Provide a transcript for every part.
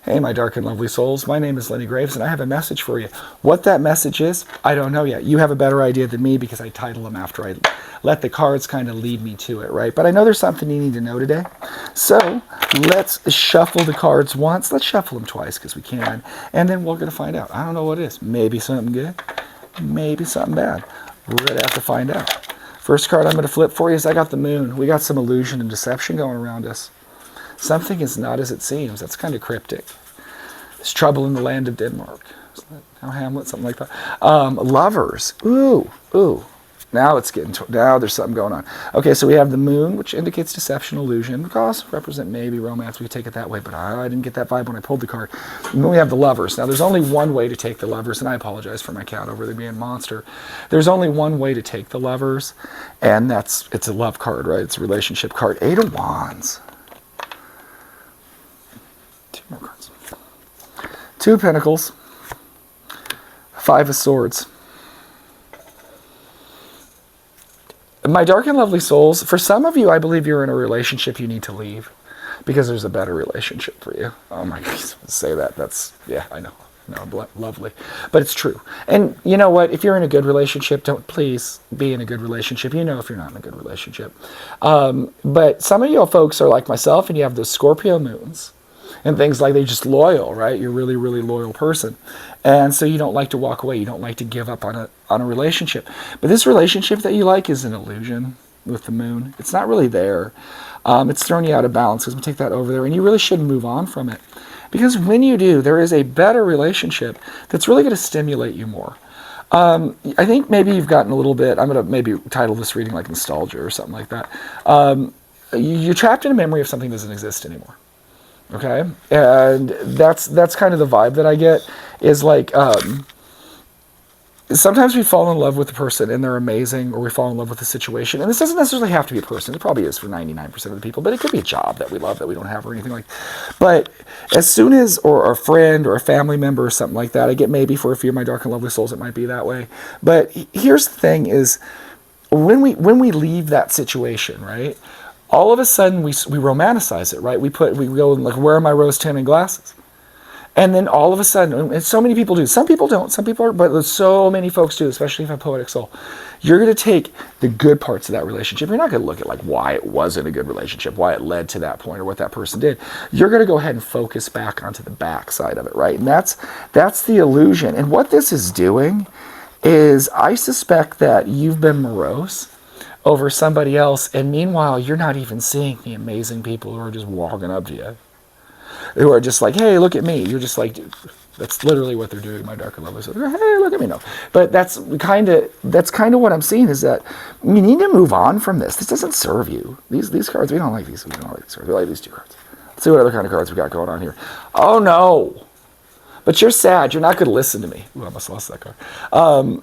Hey, my dark and lovely souls. My name is Lenny Graves, and I have a message for you. What that message is, I don't know yet. You have a better idea than me because I title them after I let the cards kind of lead me to it, right? But I know there's something you need to know today. So let's shuffle the cards once. Let's shuffle them twice because we can. And then we're going to find out. I don't know what it is. Maybe something good. Maybe something bad. We're going to have to find out. First card I'm going to flip for you is I got the moon. We got some illusion and deception going around us. Something is not as it seems. That's kind of cryptic. There's trouble in the land of Denmark. How Hamlet, something like that. Lovers. Ooh. Now it's getting now there's something going on. Okay, so we have the moon, which indicates deception, illusion. It could also represent maybe romance. We could take it that way, but I didn't get that vibe when I pulled the card. And then we have the lovers. Now there's only one way to take the lovers, and I apologize for my cat over there being a monster. There's only one way to take the lovers, and it's a love card, right? It's a relationship card. 8 of Wands. Two more cards. 2 of Pentacles. 5 of Swords. My dark and lovely souls, for some of you, I believe you're in a relationship you need to leave because there's a better relationship for you. Oh my goodness, say that. That's, yeah, I know. No, lovely. But it's true. And you know what? If you're in a good relationship, don't please be in a good relationship. You know if you're not in a good relationship. But some of you folks are like myself and you have those Scorpio moons. And things like they're just loyal, right? You're a really, really loyal person. And so you don't like to walk away. You don't like to give up on a relationship. But this relationship that you like is an illusion with the moon. It's not really there. It's thrown you out of balance. Because we take that over there. And you really should move on from it. Because when you do, there is a better relationship that's really going to stimulate you more. I think maybe you've gotten a little bit, I'm going to maybe title this reading like nostalgia or something like that. You're trapped in a memory of something that doesn't exist anymore. Okay, and that's kind of the vibe that I get is like sometimes we fall in love with a person and they're amazing, or we fall in love with a situation, and this doesn't necessarily have to be a person. It probably is for 99% of the people, but it could be a job that we love that we don't have or anything like that. But as soon as, or a friend or a family member or something like that, I get maybe for a few of my dark and lovely souls it might be that way. But here's the thing is when we leave that situation, right? All of a sudden, we romanticize it, right? We go like, where are my rose-tinted glasses? And then all of a sudden, and so many people do. Some people don't. Some people are, but so many folks do, especially if you have a poetic soul. You're going to take the good parts of that relationship. You're not going to look at like why it wasn't a good relationship, why it led to that point, or what that person did. You're going to go ahead and focus back onto the back side of it, right? And that's the illusion. And what this is doing is, I suspect that you've been morose over somebody else, and meanwhile you're not even seeing the amazing people who are just walking up to you, who are just like, hey, look at me. You're just like, dude, that's literally what they're doing. My dark and lovely, so hey, look at me. No, but that's kind of what I'm seeing is that you need to move on from this. This doesn't serve you. These cards, we don't like these. We don't like these cards. We like these 2 cards. Let's see what other kind of cards we got going on here. Oh no. But you're sad. You're not going to listen to me. Ooh, I almost lost that card.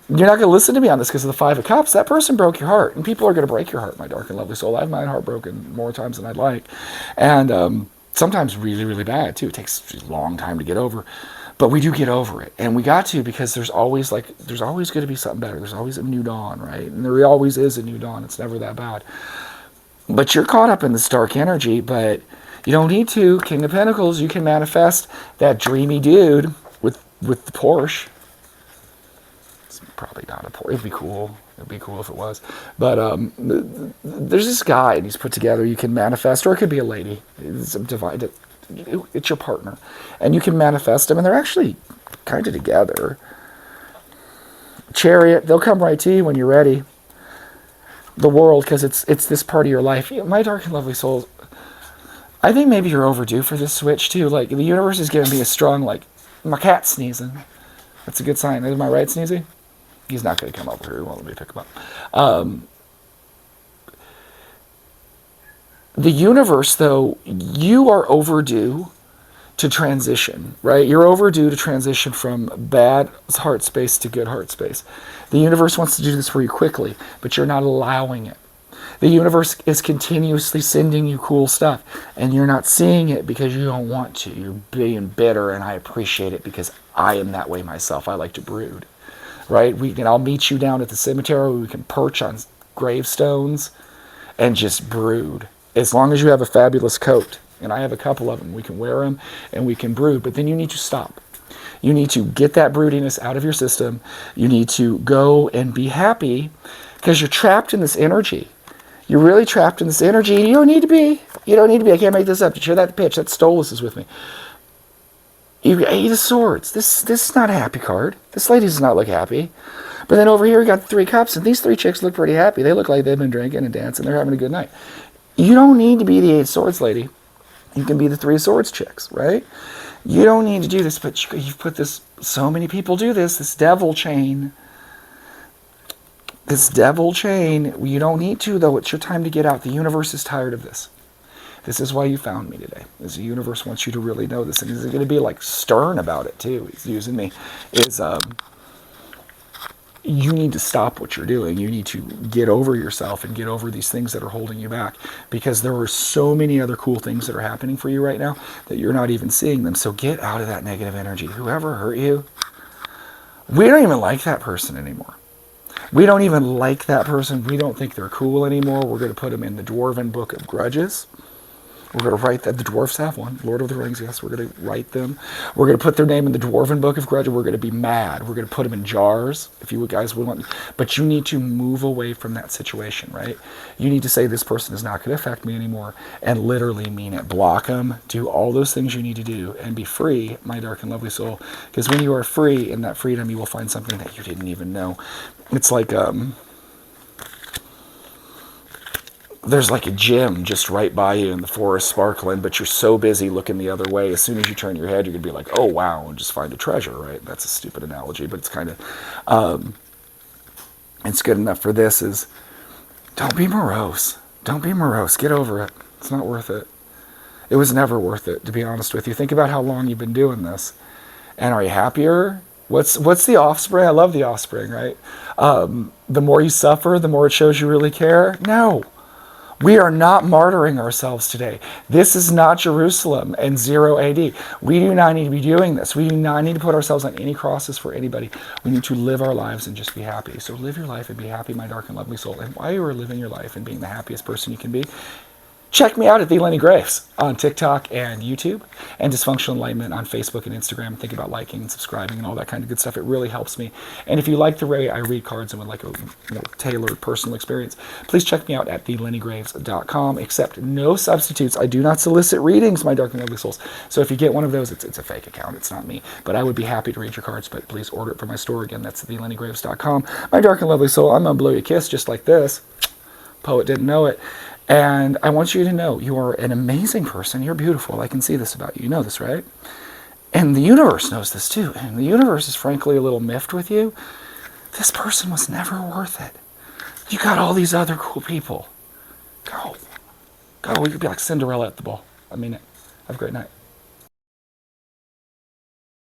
You're not going to listen to me on this because of the 5 of Cups. That person broke your heart. And people are going to break your heart, my dark and lovely soul. I've my heart broken more times than I'd like. And sometimes really, really bad, too. It takes a long time to get over. But we do get over it. And we got to, because there's always going to be something better. There's always a new dawn, right? And there always is a new dawn. It's never that bad. But you're caught up in this dark energy, but you don't need to. King of Pentacles, you can manifest that dreamy dude with the Porsche. It's probably not a Porsche. It'd be cool. It'd be cool if it was. But there's this guy, and he's put together. You can manifest, or it could be a lady. It's divided. It's your partner. And you can manifest them, and they're actually kind of together. Chariot, they'll come right to you when you're ready. The World, because it's this part of your life. My dark and lovely souls, I think maybe you're overdue for this switch too. Like, the universe is giving me a strong, like, my cat's sneezing. That's a good sign. Am I right, Sneezy? He's not going to come over here. He won't let me pick him up. The universe, though, you are overdue to transition, right? You're overdue to transition from bad heart space to good heart space. The universe wants to do this for you quickly, but you're not allowing it. The universe is continuously sending you cool stuff, and you're not seeing it because you don't want to. You're being bitter, and I appreciate it because I am that way myself. I like to brood, right? I'll meet you down at the cemetery. We can perch on gravestones and just brood. As long as you have a fabulous coat, And I have a couple of them. We can wear them and we can brood, but then you need to stop. You need to get that broodiness out of your system. You need to go and be happy because you're trapped in this energy. You're really trapped in this energy. You don't need to be. You don't need to be. I can't make this up. Did you hear that pitch? That Stolas is with me. You got Eight of Swords. This is not a happy card. This lady does not look happy. But then over here we got the Three Cups, and these three chicks look pretty happy. They look like they've been drinking and dancing. They're having a good night. You don't need to be the Eight of Swords lady. You can be the Three of Swords chicks, right? You don't need to do this, but you've put this, so many people do this devil chain. This devil chain, you don't need to, though. It's your time to get out. The universe is tired of this. This is why you found me today. Is the universe wants you to really know this. And he's going to be like stern about it, too. He's using me. You need to stop what you're doing. You need to get over yourself and get over these things that are holding you back, because there are so many other cool things that are happening for you right now that you're not even seeing them. So get out of that negative energy. Whoever hurt you, we don't even like that person anymore. We don't even like that person. We don't think they're cool anymore. We're going to put them in the Dwarven Book of Grudges. We're going to write that. The dwarves have one. Lord of the Rings, yes. We're going to write them. We're going to put their name in the Dwarven Book of Grudges. We're going to be mad. We're going to put them in jars, if you guys would want. But you need to move away from that situation, right? You need to say, this person is not going to affect me anymore, and literally mean it. Block them. Do all those things you need to do, and be free, my dark and lovely soul. Because when you are free, in that freedom, you will find something that you didn't even know. It's like, there's like a gym just right by you in the forest sparkling, but you're so busy looking the other way. As soon as you turn your head, you're going to be like, oh, wow, and just find a treasure, right? That's a stupid analogy, but it's kind of, it's good enough for this is, don't be morose. Don't be morose. Get over it. It's not worth it. It was never worth it, to be honest with you. Think about how long you've been doing this. And are you happier? What's the offspring? I love the offspring, right? The more you suffer, the more it shows you really care. No. We are not martyring ourselves today. This is not Jerusalem and 0 AD. We do not need to be doing this. We do not need to put ourselves on any crosses for anybody. We need to live our lives and just be happy. So live your life and be happy, my dark and lovely soul. And while you are living your life and being the happiest person you can be, check me out at The Lenny Graves on TikTok and YouTube, and Dysfunctional Enlightenment on Facebook and Instagram. Think about liking and subscribing and all that kind of good stuff. It really helps me. And if you like the way I read cards and would like a more tailored personal experience, please check me out at thelennygraves.com. Except no substitutes. I do not solicit readings, my dark and lovely souls. So if you get one of those, it's a fake account. It's not me. But I would be happy to read your cards, but please order it from my store. Again, that's thelennygraves.com. My dark and lovely soul, I'm going to blow you a kiss just like this. Poet didn't know it. And I want you to know you are an amazing person. You're beautiful. I can see this about you. You know this, right? And the universe knows this too. And the universe is frankly a little miffed with you. This person was never worth it. You got all these other cool people. Go. Go. You could be like Cinderella at the ball. I mean it. Have a great night.